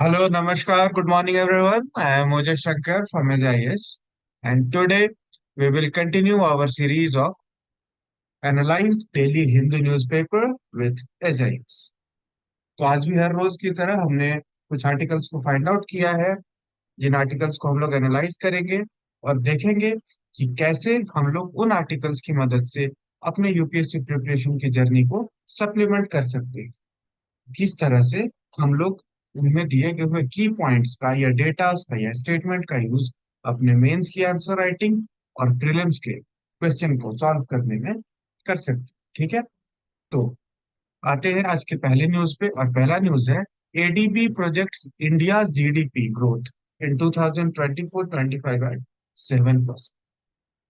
Hello, Namaskar, good morning everyone. I am Ojas Shankar from AIS, and today we will continue our series of Analyze Daily Hindu Newspaper with AIS. तो आज भी हर रोज की तरह हमने कुछ articles को find out किया है। जिन आर्टिकल्स को हम लोग एनालाइज करेंगे और देखेंगे कि कैसे हम लोग उन आर्टिकल्स की मदद से अपने यूपीएससी प्रिपरेशन की जर्नी को सप्लीमेंट कर सकते हैं। किस तरह से हम लोग उनमें दिए गए हुए की पॉइंट्स का या डेटा का या स्टेटमेंट का यूज अपने मेंस की आंसर राइटिंग और प्रीलिम्स के क्वेश्चन को सॉल्व करने में कर सकते हैं। ठीक है, तो आते हैं आज के पहले न्यूज पे, और पहला न्यूज है ADB projects India GDP growth in 2024-25 at 7%।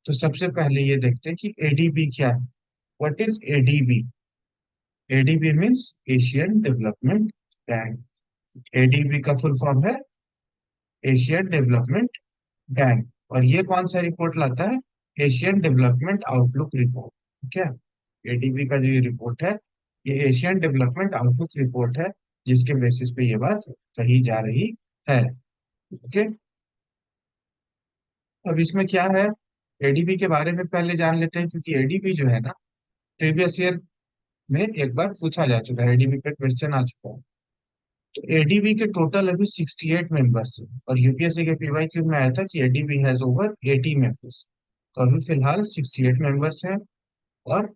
तो सबसे पहले ये देखते हैं कि एडीबी क्या है। What is ADB? ADB means Asian development bank. ADB का फुल फॉर्म है एशियन डेवलपमेंट बैंक। और ये कौन सा रिपोर्ट लाता है? Asian development outlook report. ठीक है, एडीबी का जो ये रिपोर्ट है, ये एशियन डेवलपमेंट आउटलुक रिपोर्ट है, जिसके बेसिस पे ये बात कही जा रही है। ओके, अब इसमें क्या है, एडीबी के बारे में पहले जान लेते हैं, क्योंकि एडीबी जो है ना, प्रीवियस ईयर में एक बार पूछा जा चुका है, एडीबी पे क्वेश्चन आ चुका है। तो एडीबी के टोटल अभी 68 मेंबर्स हैं, और यूपीएससी के पीवाईक्यू में आया था कि एडीबी हैज ओवर 80 मेंबर्स। तो अभी फिलहाल 68 मेंबर्स हैं। और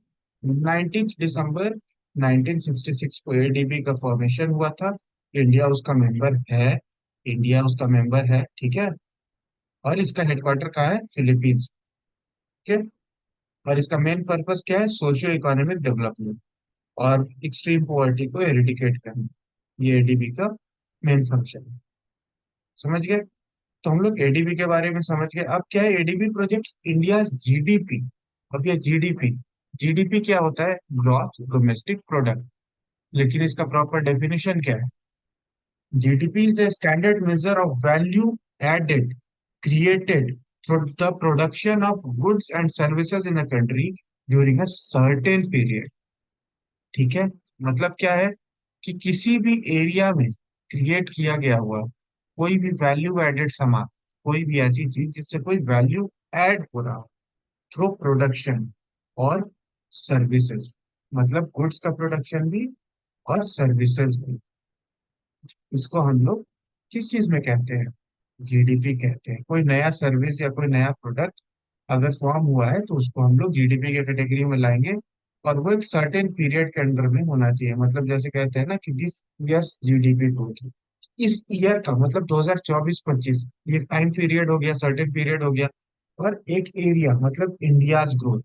19 दिसंबर 1966 को एडीबी का फॉर्मेशन हुआ था। इंडिया उसका मेंबर है। इंडिया उसका मेंबर है, ठीक है। और इसका हेडक्वार्टर कहाँ है? फिलीपींस। ठीक है। और इसका मेन पर्पस क्या है? सोशियो इकोनॉमिक डेवलपमेंट और एक्सट्रीम पॉवर्टी को एरिडिकेट करना। ये एडीबी का मेन फंक्शन है। समझ गए? तो हम लोग एडीबी के बारे में समझ गए। अब क्या है? ADB project India GDP. अब ये जीडीपी, जीडीपी क्या होता है? Gross domestic product. लेकिन इसका प्रॉपर डेफिनेशन क्या है? GDP is the standard measure of value added created through the production of goods and services in a country during a certain period. ठीक है, मतलब क्या है कि किसी भी एरिया में क्रिएट किया गया हुआ कोई भी वैल्यू एडेड सामान, कोई भी ऐसी चीज जिससे कोई वैल्यू ऐड हो रहा हो थ्रू प्रोडक्शन और सर्विसेज, मतलब गुड्स का प्रोडक्शन भी और सर्विसेज भी। इसको हम लोग किस चीज में कहते हैं? जीडीपी कहते हैं। कोई नया सर्विस या कोई नया प्रोडक्ट अगर फॉर्म हुआ है तो उसको हम लोग जीडीपी के कैटेगरी में लाएंगे। और वो एक सर्टेन पीरियड के अंडर में होना चाहिए। मतलब जैसे कहते हैं ना कि दिस ईयर्स जीडीपी ग्रोथ, इस ईयर का मतलब 2024-25, ये टाइम पीरियड हो गया, सर्टेन पीरियड हो गया। और एक एरिया मतलब इंडियाज ग्रोथ,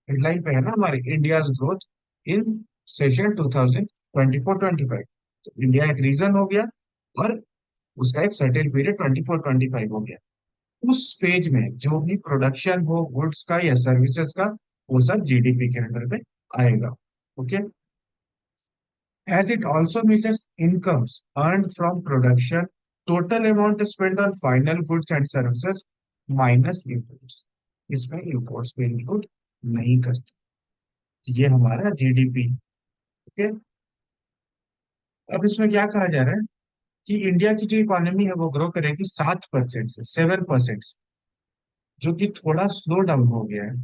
हेडलाइन पे है ना हमारे, इंडियाज ग्रोथ इन सेशन 2024-25। तो इंडिया एक रीजन हो गया, और उसका एक सर्टेन पीरियड 24-25 हो गया। उस फेज में जो भी प्रोडक्शन हो गुड्स का या सर्विसेज का, वो सब जीडीपी के अंडर में आएगा। Okay, as it also measures incomes earned from production, total amount spent on final goods and services minus imports। इसमें imports को इंक्लूड नहीं करते। ये हमारा जीडीपी। ओके, अब इसमें क्या कहा जा रहा है कि इंडिया की जो इकोनॉमी है वो ग्रो करेगी 7% से 7%, जो कि थोड़ा स्लो डाउन हो गया है।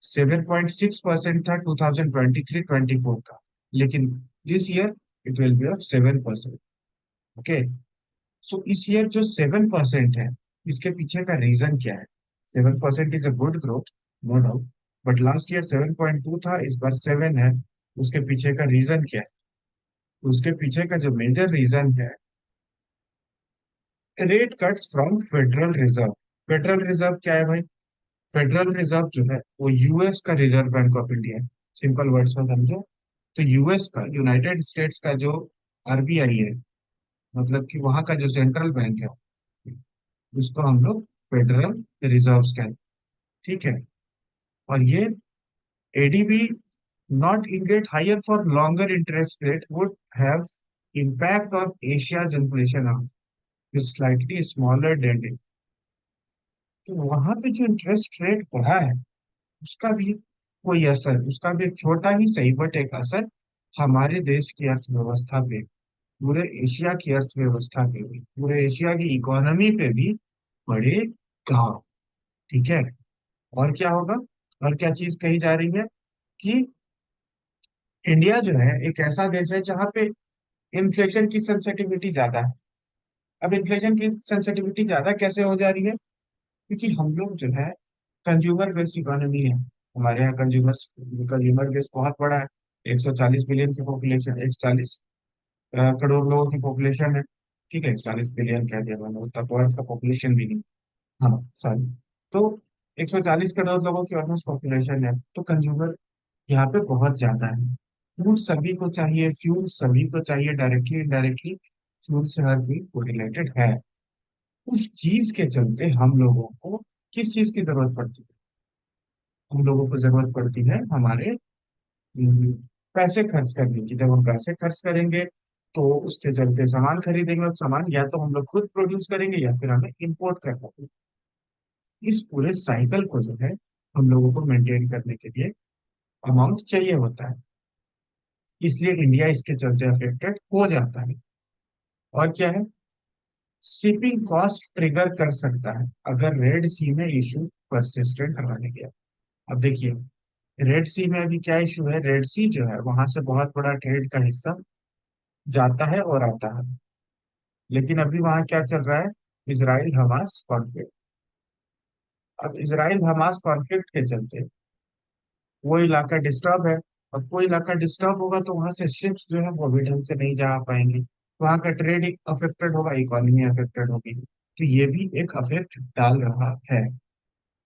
7.6% था 2023-24 का, लेकिन this year it will be of 7%। Okay, so इस ईयर जो 7% है, इसके पीछे का रीजन क्या है? 7% is a good growth, no doubt. But last year 7.2 था, इस बार 7 है। उसके पीछे का रीजन क्या है? उसके पीछे का जो मेजर रीजन है, rate cuts from federal reserve. Federal reserve क्या है भाई? फेडरल रिजर्व जो है वो यूएस का रिजर्व बैंक ऑफ इंडिया है। सिंपल वर्ड्स में समझो तो यूएस का, यूनाइटेड स्टेट्स का जो आरबीआई है, मतलब कि वहां का जो सेंट्रल बैंक है, उसको हम लोग फेडरल रिजर्व्स कहते हैं। ठीक है, और ये ADB not get higher for longer interest rate would have impact on Asia's inflation with slightly smaller denting। तो वहां पे जो इंटरेस्ट रेट बढ़ा है, उसका भी कोई असर, उसका भी एक छोटा ही सही बट एक असर हमारे देश की अर्थव्यवस्था पे, पूरे एशिया की अर्थव्यवस्था पे भी, पूरे एशिया की इकोनॉमी पे भी पड़ेगा। ठीक है। और क्या होगा? और क्या चीज कही जा रही है कि इंडिया जो है एक ऐसा देश है जहाँ पे इन्फ्लेशन की सेंसिटिविटी ज्यादा है। अब इन्फ्लेशन की सेंसिटिविटी ज्यादा कैसे हो जा रही है? क्योंकि हम लोग जो है कंज्यूमर बेस्ड इकोनॉमी है। हमारे यहाँ कंज्यूमर कंज्यूमर बेस बहुत बड़ा है। 140 बिलियन की पॉपुलेशन, 140 करोड़ लोगों की पॉपुलेशन है। ठीक है, 40 बिलियन कह दिया मैंने, उतना तो अर्थ का पॉपुलेशन भी नहीं। हाँ, सॉरी। तो 140 करोड़ लोगों की ऑलमोस्ट पॉपुलेशन है, तो कंज्यूमर यहाँ पे बहुत ज्यादा है। फूड सभी को चाहिए, फ्यूल सभी को चाहिए, डायरेक्टली इनडायरेक्टली फ्यूल से हर कोई कोरिलेटेड है। उस चीज के चलते हम लोगों को किस चीज की जरूरत पड़ती है? हम लोगों को जरूरत पड़ती है हमारे हम्म, पैसे खर्च करने की। जब हम पैसे खर्च करेंगे तो उसके चलते सामान खरीदेंगे, और सामान या तो हम लोग खुद प्रोड्यूस करेंगे या फिर हमें इंपोर्ट करना होगा। इस पूरे साइकिल को जो है हम लोगों को मेंटेन करने के लिए अमाउंट चाहिए होता है। इसलिए इंडिया इसके चलते अफेक्टेड हो जाता है। और क्या है? शिपिंग कॉस्ट ट्रिगर कर सकता है अगर रेड सी में इशू परसिस्टेंट रह गया। अब देखिए, रेड सी में अभी क्या इशू है? रेड सी जो है वहां से बहुत बड़ा ट्रेड का हिस्सा जाता है और आता है। लेकिन अभी वहां क्या चल रहा है? Israel Hamas conflict. अब इसराइल हमास कॉन्फ्लिक्ट के चलते वो इलाका डिस्टर्ब है। अब कोई इलाका डिस्टर्ब होगा तो वहां से शिप्स जो है वो अभी ढंग से नहीं जा पाएंगे। वहां का ट्रेड अफेक्टेड होगा, इकोनॉमी अफेक्टेड होगी। तो ये भी एक अफेक्ट डाल रहा है।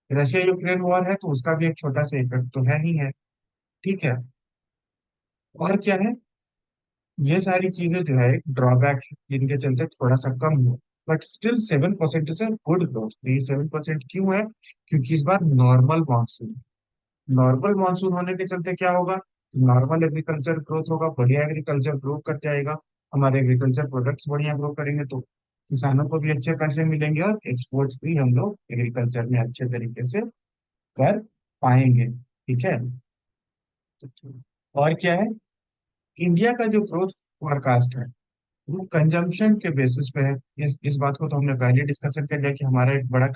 रशिया यूक्रेन वॉर है तो उसका भी एक छोटा सा इफेक्ट तो है ही है। ठीक है। और क्या है? ये सारी चीजें जो है ड्रॉबैक है जिनके चलते थोड़ा सा कम हुआ। But still 7% is a good growth. ये 7% क्यों है? क्योंकि इस बार नॉर्मल मानसून, नॉर्मल मानसून होने के चलते क्या होगा? नॉर्मल एग्रीकल्चर ग्रोथ होगा, बढ़िया एग्रीकल्चर ग्रो कर जाएगा। हमारे एग्रीकल्चर प्रोडक्ट्स बढ़िया ग्रो करेंगे तो किसानों को भी अच्छे पैसे मिलेंगे, और एक्सपोर्ट्स भी हम लोग एग्रीकल्चर में अच्छे तरीके से कर पाएंगे। ठीक है। और क्या है? इंडिया का जो ग्रोथ फोरकास्ट है वो कंजम्पशन के बेसिस पे है। इस बात को तो हमने पहले डिस्कशन कर लिया कि हमारा एक बड़ा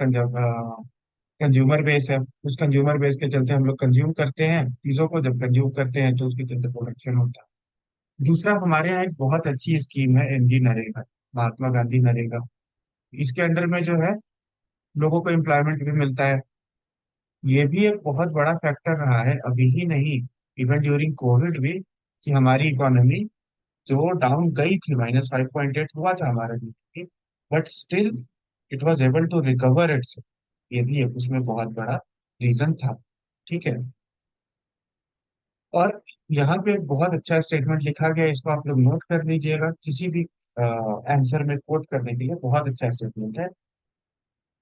कंज्यूमर बेस है। उस कंज्यूमर बेस के चलते हम लोग कंज्यूम करते हैं चीजों को, जब कंज्यूम करते हैं तो उसके चलते प्रोडक्शन होता है। दूसरा, हमारे यहाँ एक बहुत अच्छी स्कीम है एमजी नरेगा, महात्मा गांधी नरेगा। इसके अंडर में जो है लोगों को एम्प्लॉयमेंट भी मिलता है। ये भी एक बहुत बड़ा फैक्टर रहा है, अभी ही नहीं, इवन ड्यूरिंग कोविड भी, कि हमारी इकोनॉमी जो डाउन गई थी, -5.8 हुआ था हमारा GDP, but still it was able to recover its. ये भी एक उसमें बहुत बड़ा रीजन था। ठीक है। और यहाँ पे एक बहुत अच्छा स्टेटमेंट लिखा गया है, इसको आप लोग नोट कर लीजिएगा किसी भी आंसर में कोट करने के लिए। बहुत अच्छा स्टेटमेंट है।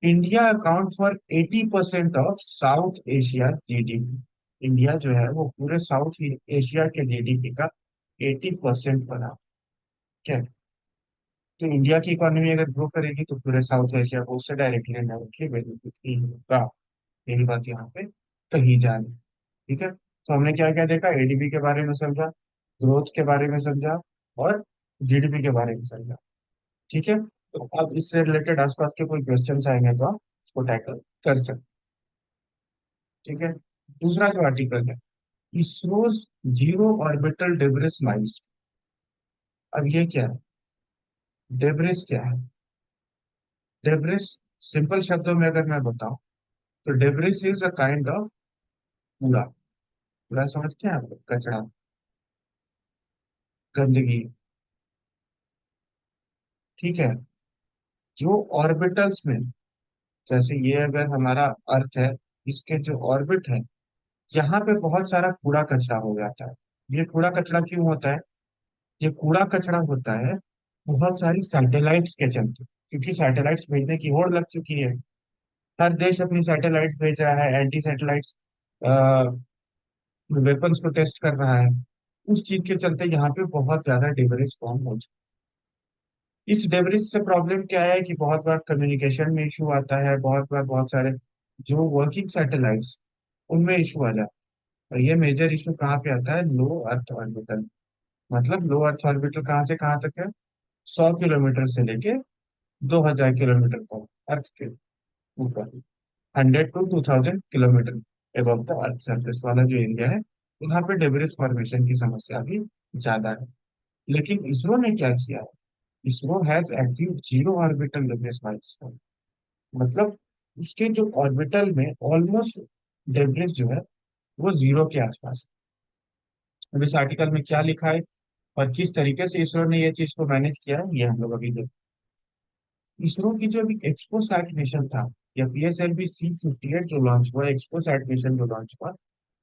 India account for 80% of south Asia GDP. India जो है वो पूरे साउथ एशिया के जीडीपी का 80% बना। क्या? तो इंडिया की इकोनॉमी अगर ग्रो करेगी तो पूरे साउथ एशिया को उससे डायरेक्टली इनडायरेक्टली बेनिफिट ही होगा। यही बात यहाँ पे कही जा रही है। ठीक है। तो हमने क्या क्या देखा? एडीबी के बारे में समझा, ग्रोथ के बारे में समझा, और जीडीपी के बारे में समझा। ठीक है। तो अब इससे रिलेटेड आसपास के कोई क्वेश्चन आएंगे तो आप उसको टैकल कर सकते। ठीक है। दूसरा जो आर्टिकल है, ISRO's zero orbital debris miles. अब ये क्या है? डेब्रिस क्या है? डेब्रिस सिंपल शब्दों में अगर मैं बताऊं तो debris is a kind of कूड़ा। कूड़ा समझते हैं आप लोग? कचरा, गंदगी। ठीक है। जो ऑर्बिटल्स में, जैसे ये अगर हमारा अर्थ है, इसके जो ऑर्बिट है, यहाँ पे बहुत सारा कूड़ा कचरा हो जाता है। ये कूड़ा कचरा क्यों होता है? ये कूड़ा कचरा होता है बहुत सारी सैटेलाइट्स के चलते, क्योंकि सैटेलाइट्स भेजने की होड़ लग चुकी है। हर देश अपनी सैटेलाइट भेज रहा है, एंटी सैटेलाइट्स वेपन्स को टेस्ट कर रहा है। उस चीज के चलते यहाँ पे बहुत ज्यादा डिबरीज फॉर्म हो चुका है। इस डिबरीज से प्रॉब्लम क्या है कि बहुत बार कम्युनिकेशन में इशू आता है, बहुत बार बहुत सारे जो वर्किंग सैटेलाइट्स, उनमें इशू आ जाता है। और ये मेजर इशू कहाँ पे आता है? लो अर्थ ऑर्बिटल। मतलब लो अर्थ ऑर्बिटल कहाँ से कहाँ तक है? 100 किलोमीटर से लेके 2,000 किलोमीटर तक अर्थ के ऊपर, 100 to 2,000 kilometre above the earth surface वाला जो एरिया है, वहां पे डेब्रिस फॉर्मेशन की समस्या भी ज्यादा है। लेकिन इसरो ने क्या किया है, ISRO has achieved zero orbital debris milestone. मतलब उसके जो ऑर्बिटल में ऑलमोस्ट डेब्रिस जो है वो जीरो के आसपास है। अब इस आर्टिकल में क्या लिखा है और किस तरीके से इसरो ने ये चीज को मैनेज किया है, ये हम लोग अभी देखें। इसरो की जो अभी एक्सपोसैट मिशन था, या PSLV-C58 जो लॉन्च हुआ, एक्सपोसैट मिशन जो लॉन्च हुआ,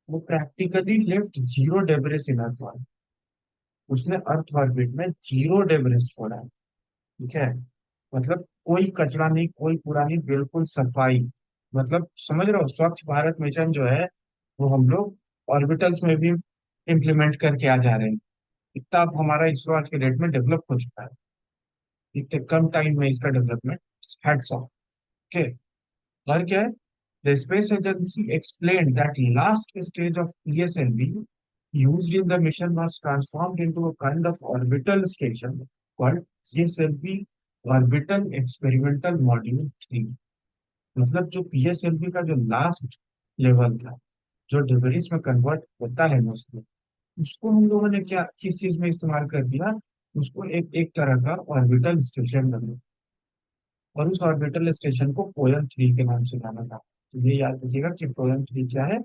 वो प्रैक्टिकली लेफ्ट जीरो डेब्रिस इन अर्थ ऑर्बिट। उसने अर्थ ऑर्बिट में जीरो डेब्रिस छोड़ा है। ठीक है, मतलब कोई कचरा नहीं, कोई कूड़ा नहीं, बिल्कुल सफाई। मतलब समझ रहे हो, स्वच्छ भारत मिशन जो है वो हम लोग ऑर्बिटल्स में भी इम्प्लीमेंट करके आ जा रहे हैं। इतना अब हमारा इसरो आज के डेट में डेवलप हो चुका है, इतने कम टाइम में इसका डेवलपमेंट, हैट्स ऑफ। ओके। और क्या है, the space agency explained that last stage of PSLV used in the mission was transformed into a kind of orbital station called PSLV Orbital Experimental Module 3। मतलब जो PSLV का जो last level था, जो डिबरीज में कन्वर्ट होता है मोस्टली, उसको हम लोगों ने क्या किस चीज में इस्तेमाल कर दिया, उसको एक एक तरह का ऑर्बिटल स्टेशन बना, और उस ऑर्बिटल स्टेशन को पोयम 3 के नाम से जाना था। तो ये याद रखिएगा कि पोयम 3 क्या है।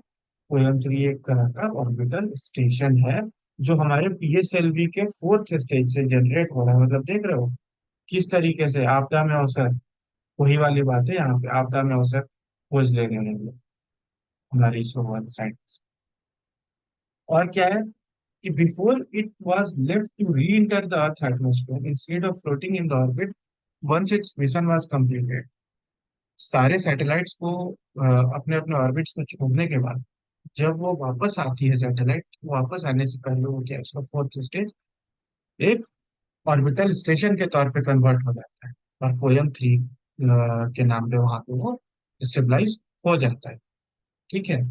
पोयम 3 एक तरह का ऑर्बिटल स्टेशन है, जो हमारे PSLV के फोर्थ स्टेज से जनरेट हो रहा है। मतलब देख रहे हो किस तरीके से आपदा में अवसर, वही वाली बात है, यहाँ पे आपदा में अवसर खोज ले रहे हैं ये लोग, हमारी इसरो वाले साइंटिस्ट। और क्या है कि before it was left to re-enter the Earth's atmosphere instead of floating in the orbit once its mission was completed। सारे सैटेलाइट्स को अपने अपने ऑर्बिट्स में छोड़ने के बाद जब वो वापस आती है सैटेलाइट, वापस आने से पहले वो क्या है, उसका फोर्थ स्टेज एक ऑर्बिटल स्टेशन के तौर पे कन्वर्ट हो जाता है, और पोयम 3 के नाम पे वहां पे वो स्टेबलाइज हो जाता है। ठीक है,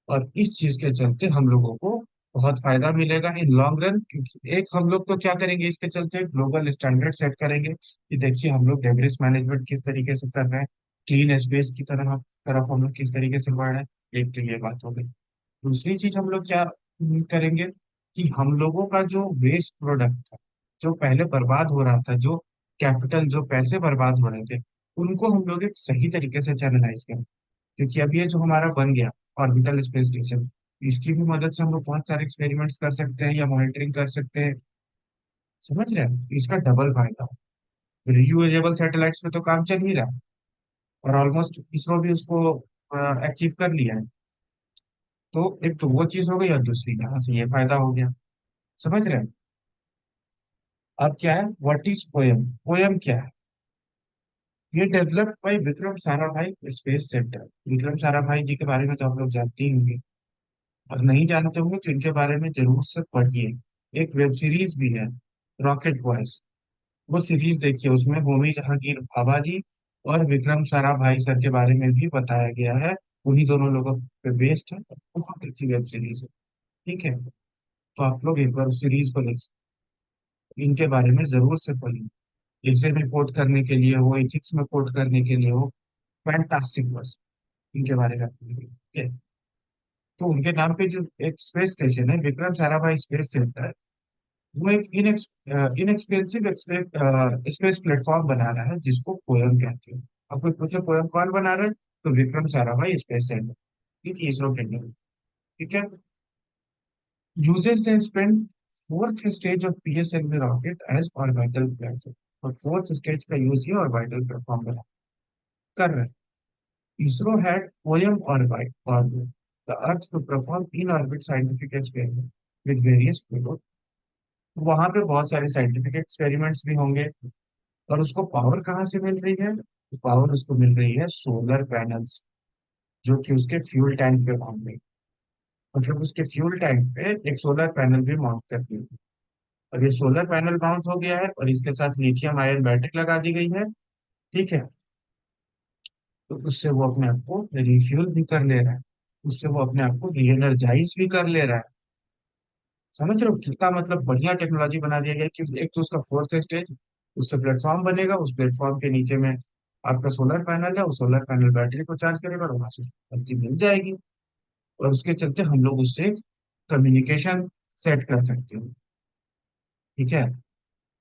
और इस चीज के चलते हम लोगों को बहुत फायदा मिलेगा इन लॉन्ग रन, क्योंकि एक हम लोग तो क्या करेंगे, इसके चलते ग्लोबल स्टैंडर्ड सेट करेंगे कि देखिए हम लोग डेब्रिस मैनेजमेंट किस तरीके से कर रहे हैं, क्लीन स्पेस की तरफ हम लोग किस तरीके से बढ़ रहे हैं। एक तो ये बात हो गई। दूसरी चीज हम लोग क्या करेंगे कि हम लोगों का जो वेस्ट प्रोडक्ट था, जो पहले बर्बाद हो रहा था, जो कैपिटल, जो पैसे बर्बाद हो रहे थे, उनको हम लोग एक सही तरीके से चैनलाइज करें। क्योंकि अब ये जो हमारा बन गया ऑर्बिटल स्पेस स्टेशन, इसकी भी मदद से हम लोग बहुत सारे एक्सपेरिमेंट्स कर सकते हैं या मॉनिटरिंग कर सकते हैं। समझ रहे हैं, इसका डबल फायदा है। रियूजेबल सैटेलाइट्स पे तो काम चल ही रहा है, और ऑलमोस्ट इसरो भी उसको अचीव कर लिया है। तो एक तो वो चीज हो गई, और दूसरी यहाँ से ये फायदा हो गया। समझ रहे हैं। अब क्या है, व्हाट इज पोयम, पोयम क्या है। ये developed by Vikram Sarabhai space centre. Vikram Sarabhai ji के बारे में तो आप लोग जानते ही होंगे, और नहीं जानते होंगे तो इनके बारे में जरूर से पढ़िए। एक वेब सीरीज भी है, रॉकेट बॉयज, वो सीरीज देखिए, उसमें होमी जहांगीर भाभा जी और विक्रम साराभाई सर के बारे में भी बताया गया है। उन्हीं दोनों लोगों पे बेस्ड है, बहुत अच्छी वेब सीरीज है। ठीक है, तो आप लोग एक बार उस सीरीज को देखिए, इनके बारे में जरूर से पढ़िए। एग्जाम में कोट करने के लिए हो, एथिक्स में कोट करने के लिए हो, फैंटास्टिक बस इनके बारे में पढ़िए। ठीक है, तो उनके नाम पे जो एक स्पेस स्टेशन है, विक्रम साराभाई स्पेस सेंटर, वो एक इनएक्सपेंसिव स्पेस प्लेटफॉर्म बना रहा है, जिसको पोयम कहते हैं। अब कोई पूछे पोयम कौन बना रहा है, तो विक्रम साराभाई स्पेस सेंटर, ठीक है, इसरो के अंदर। ठीक है, यूजर्स ने spend fourth stage of PSLV rocket as orbital platform, और फोर्थ स्टेज का यूज ये ऑर्बिटल प्लेटफॉर्म बना कर रहे हैं। ISRO had poem orbit the Earth to perform in-orbit scientific experiment with various payload। वहां पे बहुत सारे साइंटिफिक एक्सपेरिमेंट्स भी होंगे। और उसको पावर कहाँ से मिल रही है, तो पावर उसको मिल रही है सोलर पैनल्स, जो कि उसके फ्यूल टैंक पे माउंट है। मतलब उसके फ्यूल टैंक पे एक सोलर पैनल भी माउंट कर दी है। अब ये सोलर पैनल माउंट हो गया है, और इसके साथ लिथियम आयन बैटरी लगा दी गई है। ठीक है, तो उससे वो अपने आप को रिफ्यूल भी कर ले रहा है, उससे वो अपने आप को री एनर्जाइज भी कर ले रहा है। समझ रहे हो कितना मतलब बढ़िया टेक्नोलॉजी बना दिया गया कि एक तो उसका फोर्थ स्टेज, उससे प्लेटफॉर्म बनेगा, उस प्लेटफॉर्म के नीचे में आपका सोलर पैनल है, उस सोलर पैनल बैटरी को चार्ज करेगा और वहां से एनर्जी मिल जाएगी। और उसके चलते हम लोग उससे कम्युनिकेशन सेट कर सकते हैं। ठीक है।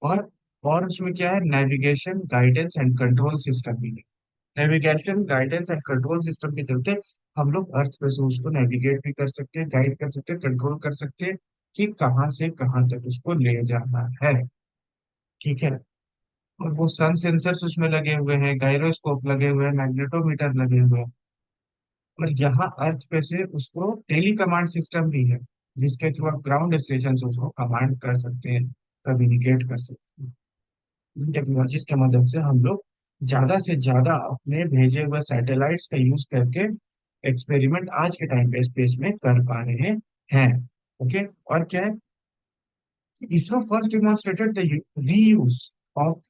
और और उसमें क्या है, navigation guidance and control system भी है। Navigation guidance and control system के चलते हम लोग अर्थ पे से उसको नेविगेट भी कर सकते हैं, गाइड कर सकते हैं, कंट्रोल कर सकते हैं कि कहाँ से कहाँ तक उसको ले जाना है। ठीक है। और वो सन सेंसर्स उसमें लगे हुए हैं, गायरोस्कोप लगे हुए हैं, मैग्नेटोमीटर लगे हुए हैं। और यहाँ अर्थ पे से उसको टेली कमांड सिस्टम भी है, जिसके थ्रू आप ग्राउंड स्टेशन से उसको कमांड कर सकते हैं, कम्युनिकेट कर सकते हैं। इन टेक्नोलॉजीज की मदद से हम लोग ज्यादा से ज्यादा अपने भेजे हुए सैटेलाइट्स का यूज करके एक्सपेरिमेंट आज के टाइम पे स्पेस में कर पा रहे हैं। ओके। और क्या है, ISRO first demonstrated the reuse of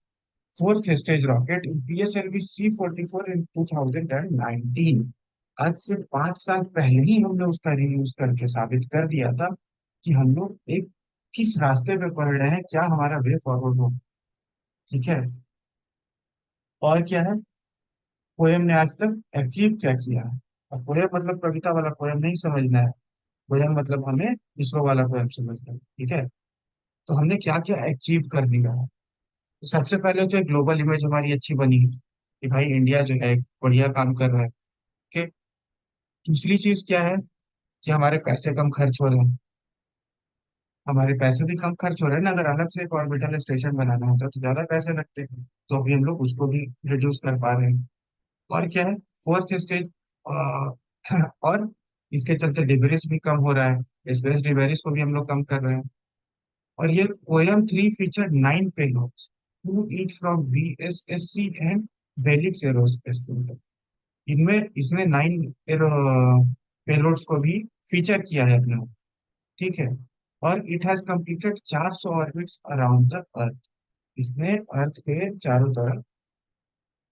fourth stage rocket in PSLV C-44 इन 2019। आज से 5 साल पहले ही हमने उसका रीयूज करके साबित कर दिया था कि हम लोग एक किस रास्ते पे पड़ रहे हैं, क्या हमारा वे फॉरवर्ड हो। ठीक है। और क्या है, पोयम ने आज तक अचीव क्या किया है। अब पोयम मतलब कविता वाला पोयम नहीं समझना है, पोयम मतलब हमें इसरो वाला पोयम समझना है। ठीक है। तो हमने क्या क्या अचीव कर लिया है। तो सबसे पहले तो एक ग्लोबल इमेज हमारी अच्छी बनी है कि भाई इंडिया जो है बढ़िया काम कर रहा है। ओके। दूसरी चीज क्या है कि हमारे पैसे कम खर्च हो रहे हैं। हमारे पैसे भी कम खर्च हो रहे हैं ना, अगर अलग से एक ऑर्बिटल स्टेशन बनाना होता तो ज्यादा पैसे लगते हैं, तो अभी हम लोग उसको भी रिड्यूस कर पा रहे हैं। और क्या है, फोर्थ स्टेज, और इसके चलते डिबेरिस भी कम हो रहा है, स्पेस डिबेरिस को भी हम लोग कम कर रहे हैं। और ये POEM 3 feature 9 payloads, two each from VSSC and Bellatrix Aerospace. इनमें इसने 9 पेलोड्स को भी फीचर किया है अपने। ठीक है। और it has completed 400 orbits around the earth. इसने अर्थ के चारों तरफ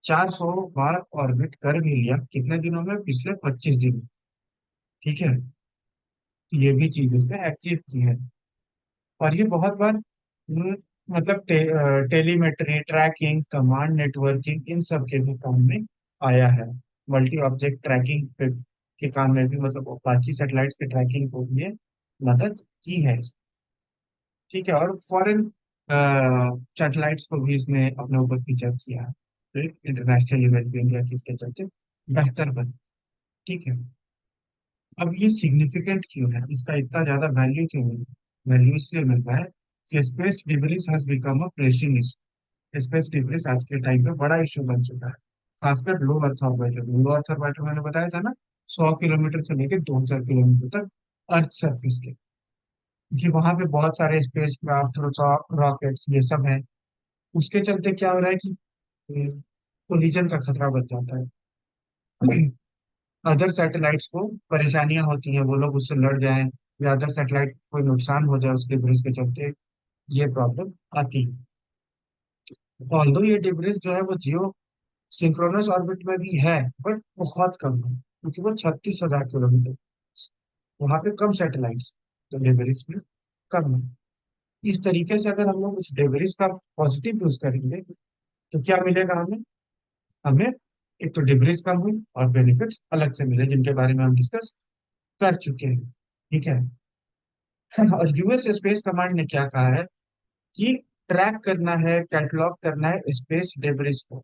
400 बार ऑर्बिट कर भी लिया, कितने दिनों में, पिछले 25 दिनों। ठीक है। तो ये भी चीज इसने अचीव की है। और ये बहुत बार मतलब टेलीमेट्री, ट्रैकिंग, कमांड नेटवर्किंग, इन सब के भी काम में आया है। मल्टी ऑब्जेक्ट ट्रैकिंग के काम में भी, मतलब अपाची सैटेलाइट्स के ट्रैकिंग को भी ये मदद की है। ठीक है। और फॉरेन सैटेलाइट्स को भी इसने अपने ऊपर फीचर किया है, तो एक इंटरनेशनल लेवल पे इंडिया की इसके चलते बेहतर बन। ठीक है। अब ये सिग्निफिकेंट क्यों है, इसका इतना ज्यादा वैल्यू क्यों मिल, वैल्यू इसलिए मिल रहा है कि space debris has become a pressing issue. Space debris आज के टाइम पे बड़ा इशू बन चुका है, खासकर लो अर्थ ऑर्बिटर मैंने बताया था ना, 100 किलोमीटर से लेकर 2,000 किलोमीटर तक अर्थ सरफेस के, कि वहां पे बहुत सारे स्पेस क्राफ्ट, रॉकेट्स, ये सब है। उसके चलते क्या हो रहा है कि कोलिजन का खतरा बढ़ जाता है। अदर सैटेलाइट्स को परेशानियां होती हैं, वो लोग उससे लड़ जाएं, या अदर सैटेलाइट कोई नुकसान हो जाए उसके डिब्रिस के चलते, ये प्रॉब्लम आती है। ऑल्दो ये डिब्रिस जो है वो जियो सिंक्रोनस ऑर्बिट में भी है, बट बहुत कम है, क्योंकि वो 36,000 किलोमीटर, वहां पे कम सैटेलाइट्स, तो डिब्रिस में कम है। इस तरीके से अगर हम लोग उस डिब्रिस का पॉजिटिव यूज करेंगे तो क्या मिलेगा हमें, हमें एक तो डिब्रीज कम हुई और बेनिफिट्स अलग से मिले, जिनके बारे में हम डिस्कस कर चुके हैं। ठीक है। और यूएस स्पेस कमांड ने क्या कहा है कि ट्रैक करना है, कैटलॉग करना है स्पेस डेब्रिस को,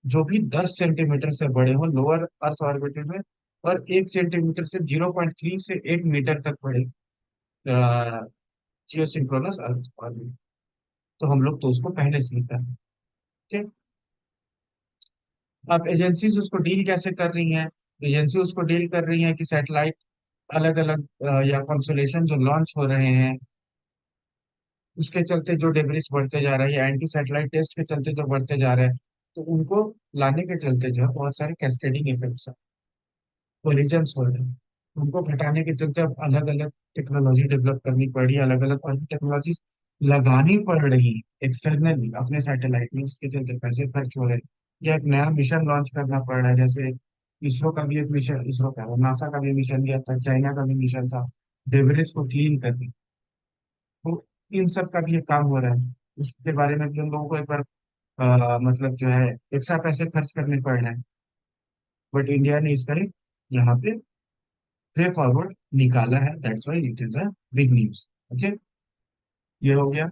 जो भी 10 सेंटीमीटर से बड़े हो लोअर अर्थ ऑर्बिट में, और 1 सेंटीमीटर से 0.3 से 1 मीटर तक बड़े जियो सिंक्रोनस अर्थ ऑर्बिट। तो हम लोग तो उसको पहले से ही कर रहे हैं। ठीक है। अब एजेंसीज उसको डील कैसे कर रही हैं, एजेंसी उसको डील कर रही हैं कि सैटेलाइट अलग अलग या कॉन्स्टलेशन जो लॉन्च हो रहे हैं, उसके चलते जो डेब्रिस बढ़ते जा रहा है, या एंटी सैटेलाइट टेस्ट के चलते जो बढ़ते जा रहे हैं, तो उनको लाने के चलते जो है बहुत सारे कैस्केडिंग इफेक्ट्स, कोलिजन्स हो रहे हैं। उनको घटाने के चलते अब अलग अलग टेक्नोलॉजी डेवलप करनी पड़ रही है, अलग अलग टेक्नोलॉजी लगानी पड़ रही है एक्सटर्नली अपने सैटेलाइट में, उसके चलते पैसे खर्च हो रहे हैं, या एक नया मिशन लॉन्च करना पड़ रहा है। जैसे इसरो का भी एक मिशन, इसरो का नासा का भी मिशन गया था, चाइना का भी मिशन था, डेब्रिस को क्लीन करने। तो इन सब का भी ये काम हो रहा है। उसके बारे में भी हम लोगों को एक बार मतलब जो है एक्स्ट्रा पैसे खर्च करने पड़ रहे हैं। बट इंडिया ने इसका एक यहाँ पे वे फॉरवर्ड निकाला है, that's why it is a big news. Okay, ये हो गया।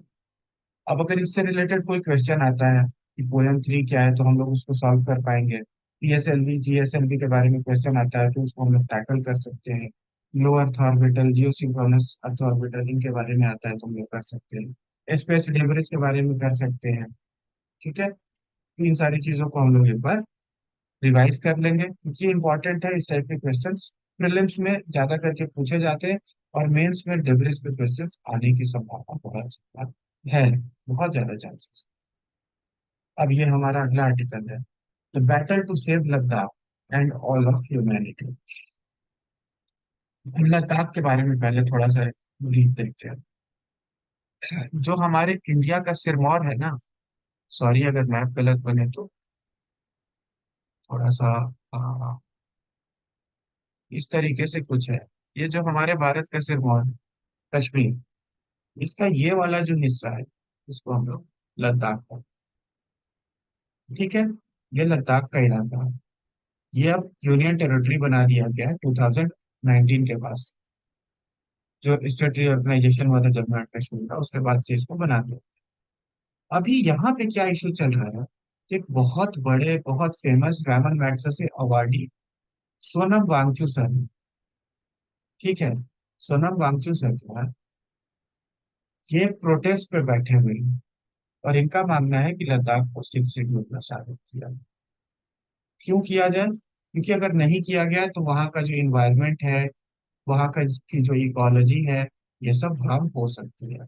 अब अगर इससे रिलेटेड कोई क्वेश्चन आता है कि पोयम थ्री क्या है, तो हम लोग उसको सॉल्व कर पाएंगे। पीएसएलवी जीएसएलवी के बारे में क्वेश्चन आता है तो उसको हम लोग टैकल कर सकते हैं। लो अर्थ ऑर्बिटल, जियो सिंक्रोनस अर्थ ऑर्बिटल, इनके बारे में आता है तो हम लोग कर सकते हैं। स्पेस डिबरिस के बारे में कर सकते हैं। ठीक है, तो इन सारी चीजों को हम लोग एक बार रिवाइज कर लेंगे, क्योंकि इंपॉर्टेंट है। इस टाइप के क्वेश्चंस प्रीलिम्स में ज्यादा करके पूछे जाते हैं, और मेंस में डिबरिस पे क्वेश्चंस आने की संभावना बहुत ज्यादा है, बहुत ज्यादा चांसेस। अब ये हमारा अगला आर्टिकल है, the battle to save Ladakh and all of humanity. Ladakh के बारे में पहले थोड़ा सा ब्रीफ देखते हैं। जो हमारे इंडिया का सिरमौर है ना, सॉरी अगर मैप गलत बने तो, थोड़ा सा आ, इस तरीके से कुछ है। ये जो हमारे भारत का सिरमौर है, कश्मीर, इसका ये वाला जो हिस्सा है, इसको हम लोग लद्दाख का, ठीक है, ये लद्दाख का इलाका है। ये अब यूनियन टेरिटरी बना दिया गया है 2019 के पास। जो स्टेटरी ऑर्गेनाइजेशन हुआ था जम्मू एंड कश्मीर का, उसके बाद से इसको बना दिया। अभी यहाँ पे क्या इशू चल रहा है कि एक बहुत बड़े, बहुत famous Ramon Magsaysay awardee Sonam Wangchu sir, ठीक है, सोनम वांगचू सर जो है, ये प्रोटेस्ट पे बैठे हुए हैं। और इनका मानना है कि लद्दाख को 6 शेड्यूल में शामिल किया। क्यों किया जाए? क्योंकि अगर नहीं किया गया तो वहाँ का जो इन्वायरमेंट है, वहाँ का की जो इकोलॉजी है, ये सब हार्म हो सकती है।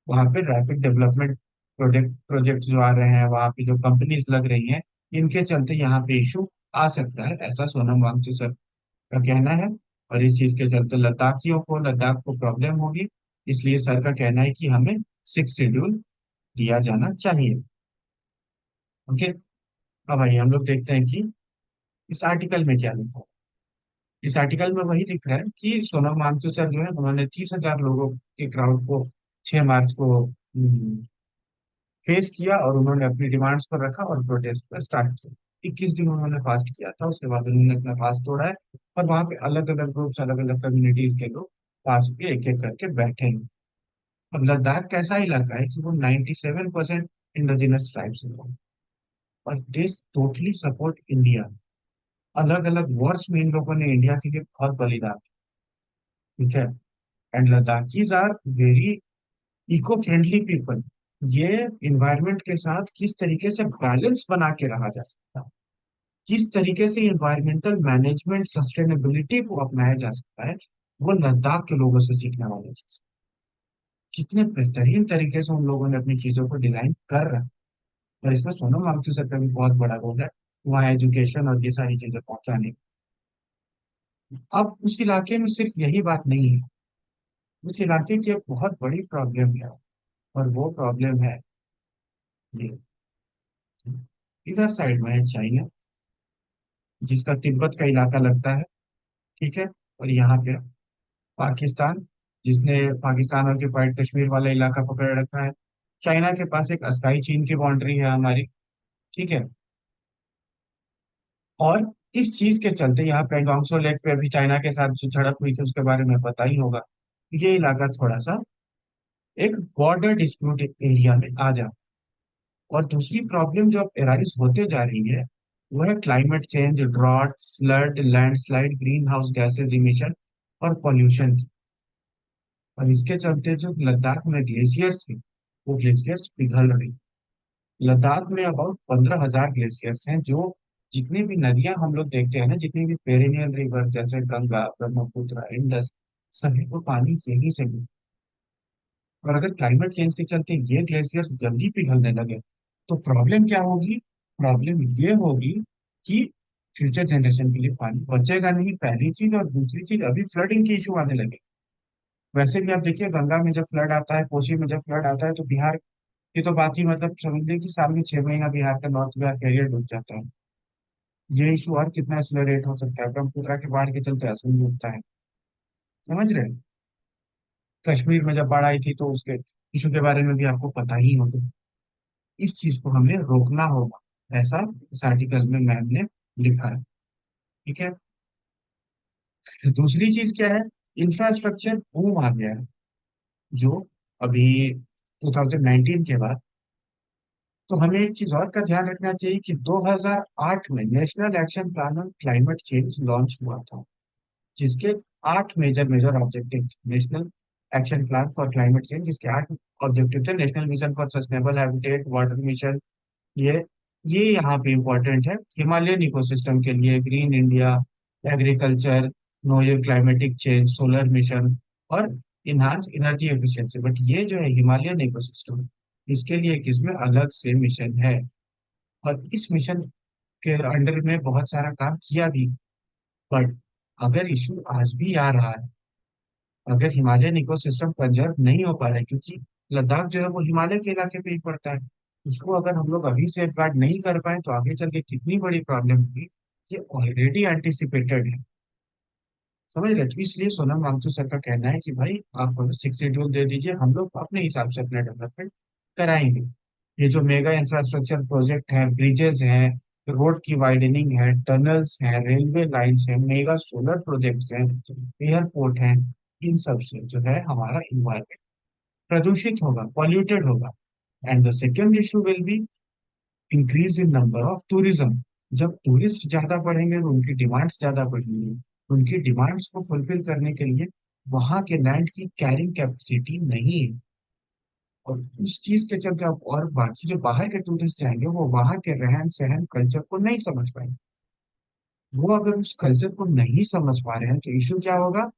वहाँ पे रैपिड डेवलपमेंट प्रोजेक्ट प्रोजेक्ट जो आ रहे हैं, वहाँ पे जो कंपनीज लग रही हैं, इनके चलते यहाँ पे इशू आ सकता है, ऐसा सोनम वांगचू सर का कहना है। और इस चीज के चलते लद्दाखियों को, लद्दाख को प्रॉब्लम होगी। इसलिए सर का कहना है कि हमें 6 शेड्यूल दिया जाना चाहिए। ओके, अब आइए हम लोग देखते हैं कि इस आर्टिकल में क्या लिखा है। इस आर्टिकल में वही लिख रहा है कि सोनम वांगचू सर जो है, उन्होंने 30,000 लोगों के क्राउड को 6 मार्च को फेस किया, और उन्होंने अपनी डिमांड्स पर रखा और प्रोटेस्ट पर स्टार्ट किया। 21 दिन उन्होंने फास्ट किया था, उसके बाद उन्होंने अपना फास्ट तोड़ा है। और वहां पे अलग अलग ग्रुप्स, अलग अलग कम्युनिटीज के लोग पास पे एक एक करके बैठे हैं। अब लद्दाख कैसा इलाका है कि वो 97% इंडिजिनस ट्राइब्स हैं लोग, और दिस टोटली सपोर्ट इंडिया। अलग अलग वॉर्स में इन लोगों ने इंडिया के लिए बहुत बलिदान दिया, ठीक है। And Ladakhis are very eco friendly people. ये इन्वायरमेंट के साथ किस तरीके से बैलेंस बना के रहा जा सकता है, किस तरीके से इन्वायरमेंटल मैनेजमेंट सस्टेनेबिलिटी को अपनाया जा सकता है, वो लद्दाख के लोगों से सीखने वाली चीज। कितने बेहतरीन तरीके से उन लोगों ने अपनी चीजों को डिजाइन कर रहा है। और इसमें सोनम वांगचू सर का भी बहुत बड़ा रोल है, वहाँ एजुकेशन और ये सारी चीजें पहुंचाने। अब उस इलाके में सिर्फ यही बात नहीं है, उस इलाके की एक बहुत बड़ी प्रॉब्लम है, और वो प्रॉब्लम है ये, इधर साइड में है चाइना, जिसका तिब्बत का इलाका लगता है, ठीक है। और यहाँ पे पाकिस्तान, जिसने पाकिस्तान ऑक्युपाइड कश्मीर वाला इलाका पकड़ रखा है। चाइना के पास एक अस्काई चीन की बाउंड्री है हमारी, ठीक है। और इस चीज के चलते यहाँ पैंगोंग त्सो लेक पे अभी चाइना के साथ जो झड़प हुई थी, उसके बारे में पता ही होगा। ये इलाका थोड़ा सा एक बॉर्डर डिस्प्यूट एरिया में आ जा। और दूसरी प्रॉब्लम जो अब एराइज होते जा रही है, वो है climate change, drought, flood, landslide, green house gases emission और पॉल्यूशन। और इसके चलते जो लद्दाख में ग्लेशियर्स थे, वो ग्लेशियर्स पिघल रही। लद्दाख में अबाउट 15,000 ग्लेशियर्स हैं, जो जितनी भी नदियां हम लोग देखते हैं ना, जितनी भी पेरिनियल रिवर जैसे गंगा, ब्रह्मपुत्र, इंडस, सभी को पानी यहीं से मिलता है। और अगर क्लाइमेट चेंज के चलते ये ग्लेशियर्स जल्दी पिघलने लगे, तो प्रॉब्लम क्या होगी? प्रॉब्लम ये होगी कि फ्यूचर जनरेशन के लिए पानी बचेगा नहीं, पहली चीज। और दूसरी चीज, अभी फ्लडिंग के इशू आने लगे। वैसे भी आप देखिए, गंगा में जब फ्लड आता है, कोसी में जब फ्लड आता है, तो बिहार की तो बात ही, मतलब समझ लें कि साल में 6 महीना बिहार का, नॉर्थ बिहार का एरिया डूब जाता है। ये इशू और कितना एक्सलरेट हो सकता है, ब्रह्मपुत्रा के बाढ़ के चलते असम डूबता है, समझ रहे हैं? कश्मीर में जब बाढ़ आई थी तो उसके इशू के बारे में भी आपको पता ही होगा। इस चीज को हमें रोकना होगा, ऐसा इस आर्टिकल में मैम ने लिखा है। ठीक है। तो दूसरी चीज क्या है, इंफ्रास्ट्रक्चर बूम आ गया है, जो अभी 2019 के बाद। तो हमें एक चीज और का ध्यान रखना चाहिए कि 2008 में national action plan on climate change launch हुआ था, जिसके 8 मेजर मेजर ऑब्जेक्टिव थे। National action plan for climate change, जिसके 8 ऑब्जेक्टिव थे। National mission for sustainable habitat, water mission, ये ये यहाँ पे इंपॉर्टेंट है, हिमालयन इकोसिस्टम के लिए, green India, agriculture, no year climatic change, solar mission, और इनहांस एनर्जी एफिशिएंसी। बट ये जो है हिमालयन इकोसिस्टम, इसके लिए एक इसमें अलग से मिशन है, और इस मिशन के अंडर में बहुत सारा काम किया भी। बट अगर इशू आज भी आ रहा है, अगर हिमालयन इकोसिस्टम कंजर्व नहीं हो पा रहा है, क्योंकि लद्दाख जो है वो हिमालय के इलाके पे ही पड़ता है, उसको अगर हम लोग अभी सेफ गार्ड नहीं कर पाए तो आगे चल के कितनी बड़ी प्रॉब्लम होगी, ये ऑलरेडी एंटिसिपेटेड है। समझ रहे? तो इसलिए सोनम वांगचुक सर का कहना है कि भाई आप हमें 6 शेड्यूल दे दीजिए, हम लोग अपने हिसाब से अपना डेवलपमेंट कराएंगे। ये जो मेगा इंफ्रास्ट्रक्चर प्रोजेक्ट है, ब्रिजेस हैं, रोड की वाइडनिंग है, टनल्स हैं, रेलवे लाइंस हैं, मेगा सोलर प्रोजेक्ट्स हैं, एयरपोर्ट हैं, इन सब से जो है हमारा इन्वायरमेंट प्रदूषित होगा, पॉल्यूटेड होगा। And the second issue will be increase in number of tourism. जब टूरिस्ट ज्यादा बढ़ेंगे तो उनकी डिमांड्स ज्यादा बढ़ेंगी। उनकी डिमांड्स को फुलफिल करने के लिए वहां के लैंड की कैरिंग कैपेसिटी नहीं है। और उस चीज के चलते अब, और बाकी जो बाहर के टूरिस्ट जाएंगे वो वहां के रहन सहन कल्चर को नहीं समझ पाएंगे। वो अगर उस कल्चर को नहीं समझ पा रहे हैं तो इशू क्या होगा,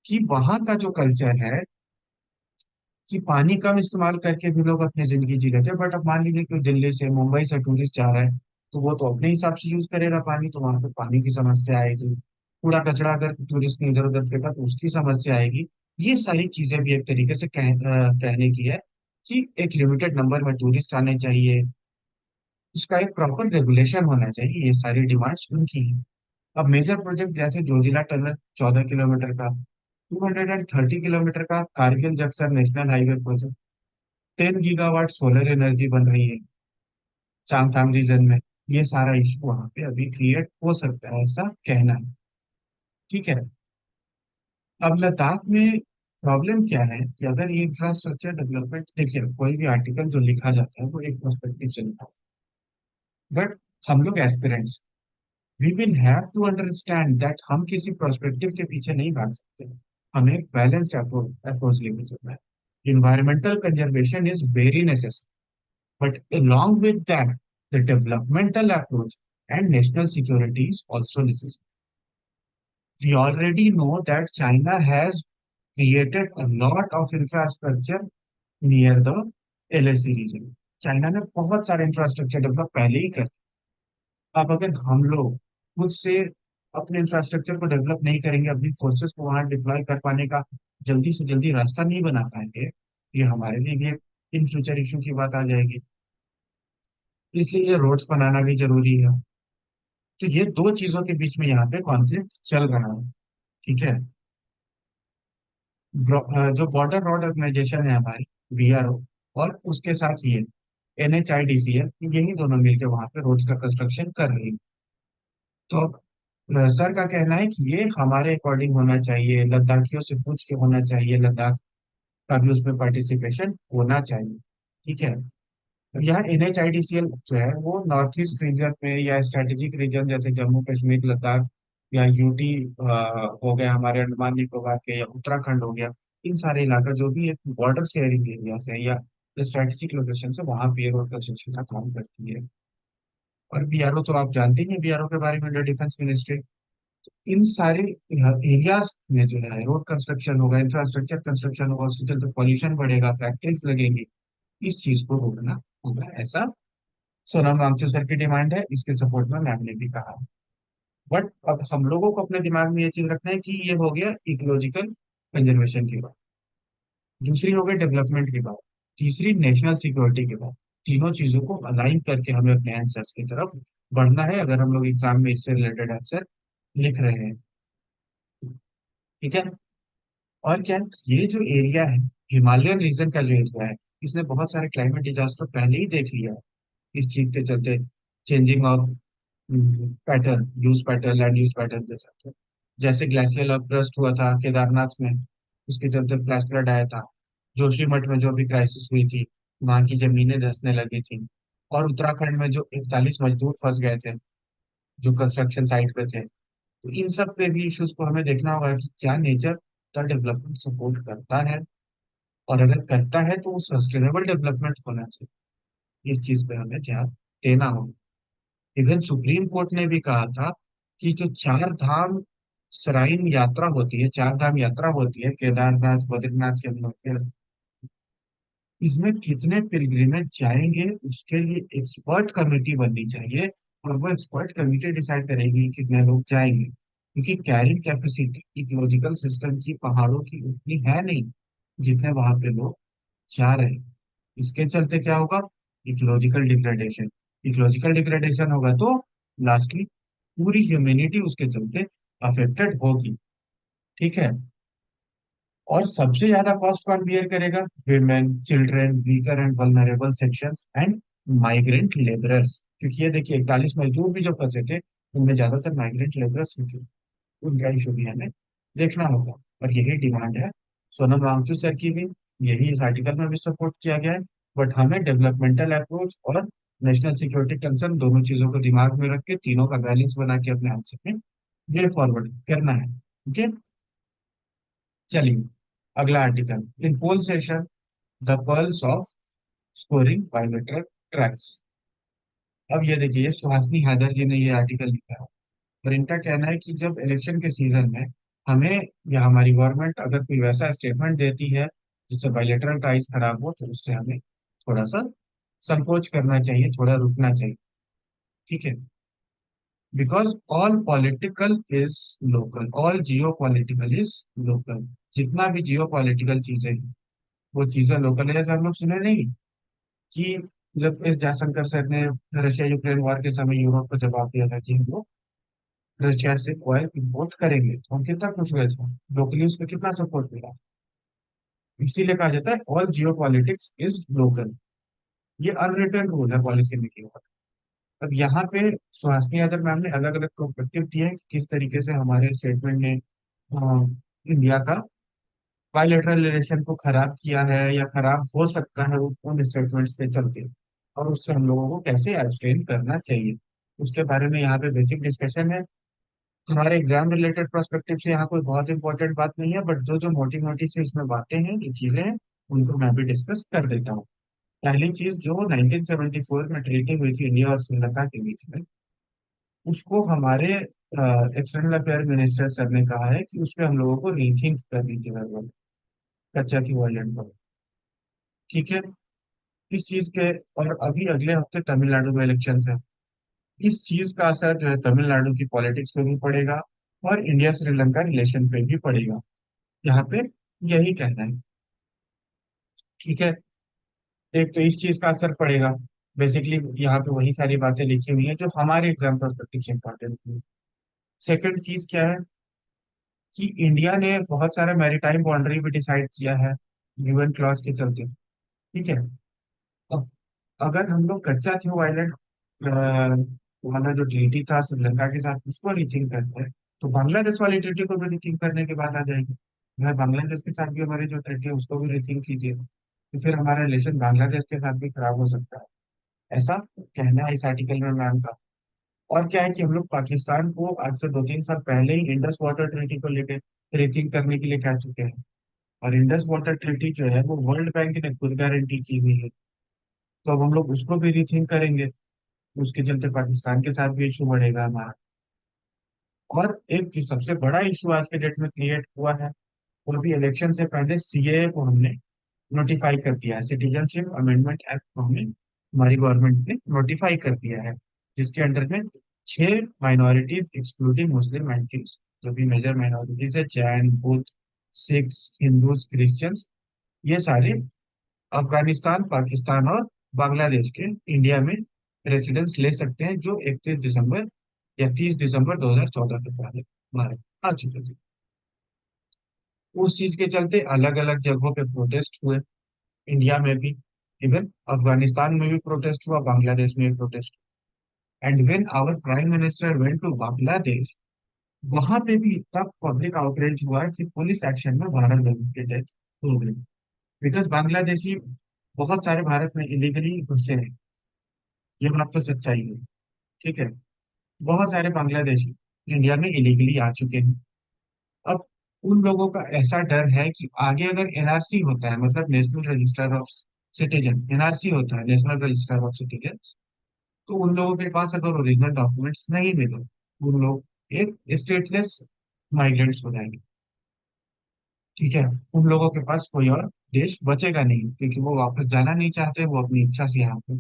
कि वहां का जो कल्चर है, कि पानी कम इस्तेमाल करके भी लोग अपनी जिंदगी जी लेते हैं। बट अब मान लीजिए कोई दिल्ली से मुंबई से टूरिस्ट जा रहा है, तो वो तो अपने हिसाब से यूज करेगा पानी, तो वहां पे पानी की समस्या आएगी। कूड़ा कचरा अगर टूरिस्ट ने इधर उधर फेंका तो उसकी समस्या आएगी। ये सारी चीजें भी एक तरीके से कहने की है कि एक लिमिटेड नंबर में टूरिस्ट आने चाहिए, उसका एक प्रॉपर रेगुलेशन होना चाहिए, ये सारी डिमांड्स उनकी है। अब मेजर प्रोजेक्ट जैसे जोजिला टनल 14 किलोमीटर का, 230 किलोमीटर का Kargil junction national highway project, 10 gigawatt solar energy बन रही है चांगथांग रीजन में, ये सारा इशू वहां पे अभी क्रिएट हो सकता है, ऐसा कहना है। ठीक है। अब लद्दाख में प्रॉब्लम क्या है, कि अगर ये इंफ्रास्ट्रक्चर डेवलपमेंट, देखिए कोई भी आर्टिकल जो लिखा जाता है वो एक पर्सपेक्टिव से लिखा है, बट हम लोग aspirants, we will have to understand that हम किसी पर्सपेक्टिव के पीछे नहीं भाग सकते। हमें एक बैलेंस्ड अप्रोच लेके चलना है। Environmental conservation is very necessary, but along with that, the developmental approach and national security is also necessary. We already know that China has created a lot of infrastructure near the LAC region. China ने बहुत सारे infrastructure develop पहले ही कर। अब अगर हम लोग खुद से अपने इंफ्रास्ट्रक्चर को डेवलप नहीं करेंगे, अपनी फोर्सेस को वहां डिप्लॉय कर पाने का जल्दी से जल्दी रास्ता नहीं बना पाएंगे, ये हमारे लिए भी इन फ्यूचर इशू की बात आ जाएगी। इसलिए ये रोड्स बनाना भी जरूरी है। तो ये दो चीजों के बीच में यहाँ पे कॉन्फ्लिक्ट चल रहा है। ठीक है। जो बॉर्डर रोड ऑर्गेनाइजेशन है हमारी, बीआरओ, और उसके साथ ये NHIDCL, यही दोनों मिलकर वहां पे रोड्स का कंस्ट्रक्शन कर रही है। तो अब सर का कहना है कि ये हमारे अकॉर्डिंग होना चाहिए, लद्दाखियों से पूछ के होना चाहिए, लद्दाख का भी उसमें पार्टिसिपेशन होना चाहिए। ठीक है। अब यहाँ NHIDCL जो है वो नॉर्थ ईस्ट रीजन में, या स्ट्रेटेजिक रीजन जैसे जम्मू कश्मीर, लद्दाख, या यूटी हो गया, हमारे अंडमान निकोबार के, या उत्तराखंड हो गया, इन सारे इलाका जो भी एक बॉर्डर शेयरिंग एरिया से या स्ट्रेटेजिक लोकेशन से, वहां पे रोड कंस्ट्रक्शन का काम करती है। और बीआरओ तो आप जानते ही हैं, बीआरओ के बारे में, अंडर डिफेंस मिनिस्ट्री। इन सारे एरियाज में जो है रोड कंस्ट्रक्शन होगा, इंफ्रास्ट्रक्चर कंस्ट्रक्शन होगा, उसके चलते पॉल्यूशन बढ़ेगा, फैक्ट्रीज लगेंगी। इस चीज को रोकना होगा, ऐसा सोनम वांगचुक सर की डिमांड है। इसके सपोर्ट में मैम ने भी कहा। बट अब हम लोगों को अपने दिमाग में ये चीज रखना है कि ये हो गया इकोलॉजिकल कंजर्वेशन की बात, दूसरी हो गई डेवलपमेंट की बात, तीसरी नेशनल सिक्योरिटी की बात। तीनों चीजों को अलाइन करके हमें अपने आंसर्स की तरफ बढ़ना है, अगर हम लोग एग्जाम में इससे रिलेटेड आंसर लिख रहे हैं। ठीक है। और क्या है, ये जो एरिया है, हिमालयन रीजन का जो एरिया है, इसने बहुत सारे क्लाइमेट डिजास्टर पहले ही देख लिया है। इस चीज के चलते changing of pattern, use pattern, land use pattern के चलते, जैसे ग्लेशियल अपब्रस्ट हुआ था केदारनाथ में, उसके चलते फ्लैश फ्लड आया था। जोशीमठ में जो भी क्राइसिस हुई थी, वहां की जमीनें धंसने लगी थी। और उत्तराखंड में जो 41 मजदूर फंस गए थे जो कंस्ट्रक्शन साइट पे थे। तो इन सब पे भी इश्यूज को हमें देखना होगा कि क्या नेचर का डेवलपमेंट सपोर्ट करता है, और अगर करता है तो वो सस्टेनेबल डेवलपमेंट होना चाहिए। इस चीज पे हमें ध्यान देना होगा। इवन सुप्रीम कोर्ट ने भी कहा था कि जो चार धाम श्राइन यात्रा होती है, चार धाम यात्रा होती है, केदारनाथ, बद्रीनाथ, यमुनोत्री, इसमें कितने पिलग्रिमेज जाएंगे उसके लिए एक्सपर्ट कमेटी बननी चाहिए। और वो एक्सपर्ट कमेटी डिसाइड करेगी कि कितने लोग जाएंगे, क्योंकि कैरिंग कैपेसिटी इकोलॉजिकल सिस्टम की पहाड़ों की उतनी है नहीं जितने वहां पे लोग जा रहे हैं। इसके चलते क्या होगा, इकोलॉजिकल डिग्रेडेशन। इकोलॉजिकल डिग्रेडेशन होगा तो लास्टली पूरी ह्यूमैनिटी उसके चलते अफेक्टेड होगी। ठीक है। और सबसे ज्यादा कॉस्ट कौन बियर करेगा, women, children, weaker and vulnerable sections and migrant labourers. क्योंकि ये देखिए 41 मजदूर भी जो फंसे थे, उनमें ज्यादातर माइग्रेंट लेबरर्स थे। उनका इशू भी हमें देखना होगा। और यही डिमांड है सोनम वांगचुक सर की भी, यही इस आर्टिकल में भी सपोर्ट किया गया है। बट हमें डेवलपमेंटल अप्रोच और नेशनल सिक्योरिटी कंसर्न दोनों चीजों को दिमाग में रख के, तीनों का बैलेंस बना के अपने आंसर में वे फॉरवर्ड करना है। ओके, चलिए अगला article, in pole session the pearls of scoring biometric tracks. अब ये देखिए, ये सुहासिनी हैदर जी ने ये आर्टिकल लिखा है। और इनका कहना है कि जब इलेक्शन के सीजन में हमें या हमारी गवर्नमेंट अगर कोई वैसा स्टेटमेंट देती है जिससे बायलेटरल टाइज खराब हो, तो उससे हमें थोड़ा सा संकोच करना चाहिए, थोड़ा रुकना चाहिए। ठीक है। Because all political is local, all Jio political is local. जितना भी जियो पॉलिटिकल चीजें हैं, वो चीजें लोकल है। जैसे हम लोग सुने नहीं कि जब एस जयशंकर सर ने रशिया यूक्रेन वॉर के समय यूरोप को जवाब दिया था कि हम लोग रशिया से ऑयल इंपोर्ट करेंगे, तो हम कितना खुश हुए थे, लोकली उसको कितना सपोर्ट मिला। इसीलिए कहा जाता है all Jio politics is local. ये अनरिटन रूल है पॉलिसी मेकिंग का। अब यहाँ पे सुहासिनी अदर मैम ने अलग अलग पर्सपेक्टिव दिए हैं कि किस तरीके से हमारे स्टेटमेंट ने इंडिया का बायलैटरल रिलेशन को खराब किया है या खराब हो सकता है उन स्टेटमेंट्स के चलते, और उससे हम लोगों को कैसे एब्सटेन करना चाहिए, उसके बारे में यहाँ पे बेसिक डिस्कशन है। हमारे एग्जाम रिलेटेड पर्सपेक्टिव से यहाँ कोई बहुत इंपॉर्टेंट बात नहीं है, बट जो जो मोटी मोटी से इसमें बातें हैं, जो चीजें हैं, उनको मैं भी डिस्कस कर देता हूँ। पहली चीज, जो 1974 में ट्रीटी हुई थी इंडिया और श्रीलंका के बीच में, उसको हमारे एक्सटर्नल अफेयर मिनिस्टर सर ने कहा है कि उस पर हम लोगों को रीथिंक करने की जरूरत है, कच्चा थी वायलेंट पर। ठीक है। इस चीज के, और अभी अगले हफ्ते तमिलनाडु में इलेक्शन है। इस चीज का असर जो है तमिलनाडु की पॉलिटिक्स पे भी पड़ेगा, और इंडिया श्रीलंका रिलेशन पे भी पड़ेगा। यहाँ पे यही कहना है। ठीक है। एक तो इस चीज का असर पड़ेगा, बेसिकली यहाँ पे वही सारी बातें लिखी हुई हैं जो हमारे एग्जाम पर्सपेक्टिव से इंपॉर्टेंट है। सेकंड चीज क्या है कि इंडिया ने बहुत सारा मैरीटाइम बाउंड्री भी डिसाइड किया है यूएन क्लॉज के चलते। ठीक है। अब अगर हम लोग कच्चा थे वायलेंट वाला जो ट्रीटी था श्रीलंका के साथ, उसको रिथिंक करते हैं, तो बांग्लादेश वाली ट्रीटी को भी रिथिंक करने की बात आ जाएगी। भाई बांग्लादेश के साथ भी हमारी जो ट्रीटी है उसको भी रिथिंक कीजिए, तो फिर हमारा रिलेशन बांग्लादेश के साथ भी खराब हो सकता है। ऐसा कहना है इस आर्टिकल में मैम का। और क्या है कि हम लोग पाकिस्तान को आज से 2-3 साल पहले ही इंडस वाटर ट्रीटी को लेकर रिथिंक करने के लिए कह चुके हैं। और इंडस वाटर ट्रीटी जो है वो वर्ल्ड बैंक ने खुद गारंटी की हुई है, तो अब हम लोग उसको भी रिथिंक करेंगे। उसके चलते पाकिस्तान के साथ भी इशू बढ़ेगा हमारा। और एक जो सबसे बड़ा इशू आज के डेट में क्रिएट हुआ है, वो भी इलेक्शन से पहले सीएए को हमने नोटिफाई कर दिया है, सिटीजनशिप अमेंडमेंट एक्ट को हमने, हमारी गवर्नमेंट ने नोटिफाई कर दिया है, जिसके अंडर में 6 माइनॉरिटीज एक्सक्लूडिंग मुस्लिम माइनॉरिटीज, जो भी मेजर माइनॉरिटीज है, Jain, Buddha, Sikhs, Hindus, Christians, ये सारे अफगानिस्तान, पाकिस्तान और बांग्लादेश के इंडिया में रेसिडेंस ले सकते हैं, जो 31 दिसंबर या 30 दिसंबर 2014 के पहले भारत आ चुके थे। उस चीज के चलते अलग अलग जगहों पे प्रोटेस्ट हुए, इंडिया में भी, इवन अफगानिस्तान में भी प्रोटेस्ट हुआ, बांग्लादेश में भी protest. And when our prime minister went to Bangladesh, वहां पे भी इतना पब्लिक आउटरीच हुआ कि पुलिस एक्शन में 12 लोगों की डेथ हो गई, बिकॉज बांग्लादेशी बहुत सारे भारत में इलीगली घुसे हैं। ये बात तो सच्चाई है। ठीक है, बहुत सारे बांग्लादेशी इंडिया में इलीगली आ चुके हैं। अब उन लोगों का ऐसा डर है कि आगे अगर एनआरसी होता है, मतलब national register of citizen, NRC होता है नेशनल रजिस्टर ऑफ सिटीजन, तो उन लोगों के पास अगर ओरिजिनल डॉक्यूमेंट्स नहीं मिले, उन लोग एक स्टेटलेस माइग्रेंट्स हो जाएंगे। ठीक है, उन लोगों के पास कोई और देश बचेगा नहीं, क्योंकि वो वापस जाना नहीं चाहते, वो अपनी इच्छा से यहाँ पे।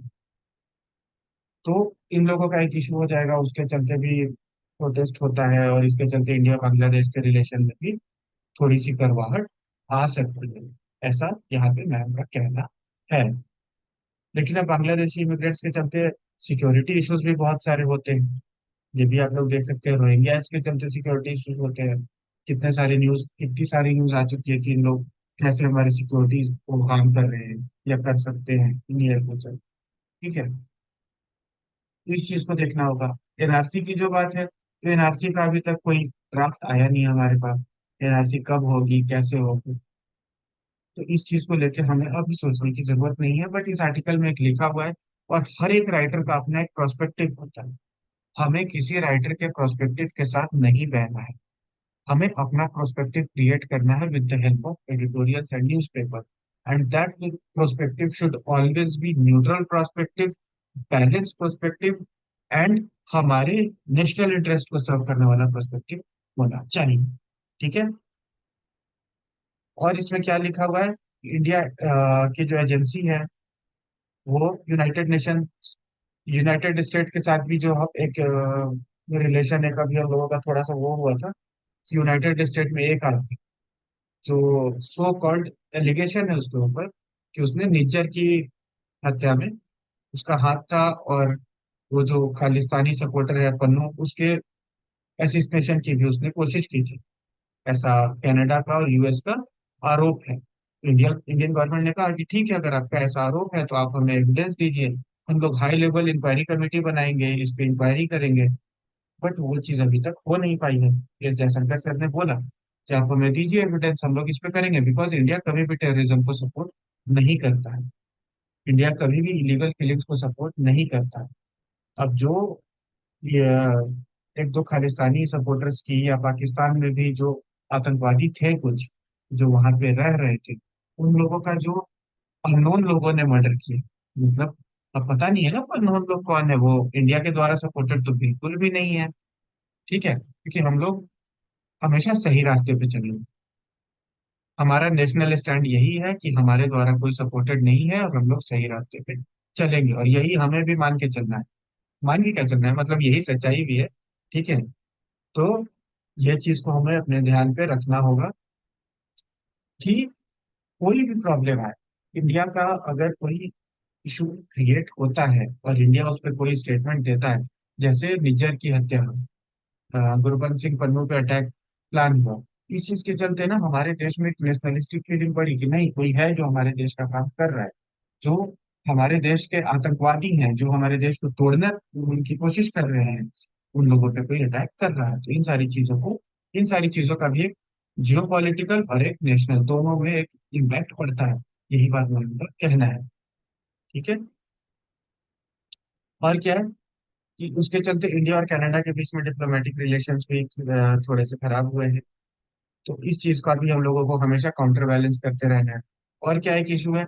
तो इन लोगों का एक इशू हो जाएगा, उसके चलते भी प्रोटेस्ट होता है, और इसके चलते इंडिया बांग्लादेश के रिलेशन में भी थोड़ी सी करवाहट आ सकती है, ऐसा यहाँ पे मैम का कहना है। लेकिन अब बांग्लादेशी इमिग्रेंट्स के चलते सिक्योरिटी इश्यूज भी बहुत सारे होते हैं। ये भी आप लोग देख सकते हैं, रोहिंग्या के चलते सिक्योरिटी इश्यूज होते हैं। कितनी सारी न्यूज आ चुकी है कि इन लोग कैसे हमारी सिक्योरिटी को हार्म कर रहे हैं या कर सकते हैं इन एयरपोर्ट। ठीक है, तो इस चीज को देखना होगा। एनआरसी की जो बात है, तो एनआरसी का अभी तक कोई ड्राफ्ट आया नहीं है हमारे पास। एनआरसी कब होगी, कैसे होगी, तो इस चीज को लेकर हमें अभी सोचने की जरूरत नहीं है। बट इस आर्टिकल में एक लिखा हुआ है, और हर एक राइटर का अपना एक प्रोस्पेक्टिव होता है। हमें किसी राइटर के प्रोस्पेक्टिव के साथ नहीं बहना है, हमें अपना प्रोस्पेक्टिव क्रिएट करना है with the help of editorials and newspaper. And that prospective should always be neutral prospective, balance prospective, and हमारे नेशनल इंटरेस्ट को सर्व करने वाला प्रोस्पेक्टिव होना चाहिए। ठीक है, और इसमें क्या लिखा हुआ है, इंडिया की जो एजेंसी है, वो यूनाइटेड स्टेट के साथ भी जो हम एक रिलेशन है, कभी हम लोगों का थोड़ा सा वो हुआ था कि यूनाइटेड स्टेट में एक आदमी, जो सो कॉल्ड एलिगेशन है उसके ऊपर कि उसने निज्जर की हत्या में उसका हाथ था, और वो जो खालिस्तानी सपोर्टर है पन्नू, उसके असिस्टेशन की भी उसने कोशिश की थी, ऐसा कनाडा का और यूएस का आरोप है। इंडियन गवर्नमेंट ने कहा कि ठीक है, अगर आपका ऐसा आरोप है तो आप हमें एविडेंस दीजिए, हम लोग हाई लेवल इंक्वायरी कमेटी बनाएंगे, इस पे इंक्वायरी करेंगे। बट वो चीज अभी तक हो नहीं पाई है। एस जयशंकर सर ने बोला कि आप हमें दीजिए एविडेंस, हम लोग इस पे करेंगे, बिकॉज इंडिया कभी भी टेररिज्म को सपोर्ट नहीं करता है। इंडिया कभी भी इलीगल किलिंग्स को सपोर्ट नहीं करता है। अब जो ये एक दो खालिस्तानी सपोर्टर्स की, या पाकिस्तान में भी जो आतंकवादी थे कुछ जो वहां पे रह रहे थे, उन लोगों का जो अननोन लोगों ने मर्डर किया, मतलब अब पता नहीं है ना अननोन लोग कौन है, वो इंडिया के द्वारा सपोर्टेड तो बिल्कुल भी नहीं है। ठीक है, क्योंकि हम लोग हमेशा सही रास्ते पे चले, हमारा नेशनल स्टैंड यही है कि हमारे द्वारा कोई सपोर्टेड नहीं है, और हम लोग सही रास्ते पे चलेंगे, और यही हमें भी मान के चलना है। मान के क्या चलना है, मतलब यही सच्चाई भी है। ठीक है, तो ये चीज को हमें अपने ध्यान पे रखना होगा कि कोई भी प्रॉब्लम है, इंडिया का अगर कोई इशू क्रिएट होता है और इंडिया उस पर कोई स्टेटमेंट देता है, जैसे निज्जर की हत्या, गुरबंश सिंह पन्नू पे अटैक प्लान हुआ, इस चीज के चलते ना हमारे देश में एक नेशनलिस्टिक फीलिंग बढ़ी कि नहीं, कोई है जो हमारे देश का काम कर रहा है, जो हमारे देश के आतंकवादी हैं, जो हमारे देश को तोड़ने उनकी कोशिश कर रहे हैं, उन लोगों पे कोई अटैक कर रहा है। तो इन सारी चीजों का भी एक जियो पॉलिटिकल और एक नेशनल, दोनों में एक इम्पैक्ट पड़ता है। यही बात मेरा कहना है। ठीक है, और क्या है कि उसके चलते इंडिया और कनाडा के बीच में डिप्लोमेटिक रिलेशंस भी थोड़े से खराब हुए हैं। तो इस चीज का भी हम लोगों को हमेशा काउंटर बैलेंस करते रहना है। और क्या एक इशू है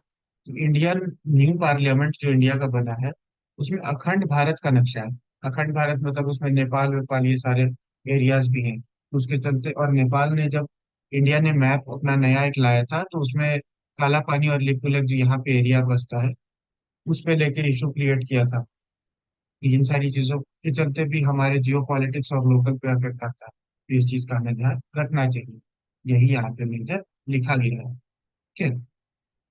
कि इंडियन न्यू पार्लियामेंट जो इंडिया का बना है, उसमें अखंड भारत का नक्शा है। अखंड भारत मतलब उसमें नेपाल वेपाल ये सारे एरियाज भी हैं। उसके चलते, और नेपाल ने जब इंडिया ने मैप अपना नया एक लाया था, तो उसमें काला पानी और लिपुलेख जो यहाँ पे एरिया बसता है, उस पे लेके इशू क्रिएट किया था। इन सारी चीजों के चलते भी हमारे जियो पॉलिटिक्स और लोकल पे अफेक्ट आता है, तो इस चीज का हमें ध्यान रखना चाहिए। यही यहाँ पे मेजर लिखा गया है। ठीक है,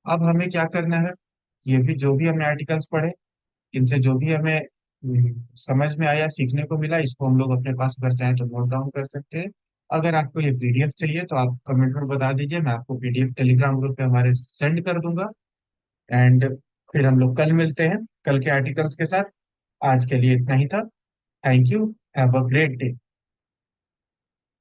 अब हमें क्या करना है, ये भी जो भी हमने आर्टिकल्स पढ़े, इनसे जो भी हमें समझ में आया, सीखने को मिला, इसको हम लोग अपने पास अगर चाहें तो नोट डाउन कर सकते हैं, अगर आपको ये पीडीएफ चाहिए तो आप कमेंट में बता दीजिए, मैं आपको पीडीएफ टेलीग्राम ग्रुप पे हमारे सेंड कर दूंगा। एंड फिर हम लोग कल मिलते हैं कल के आर्टिकल्स के साथ। आज के लिए इतना ही था। Thank you. Have a great day.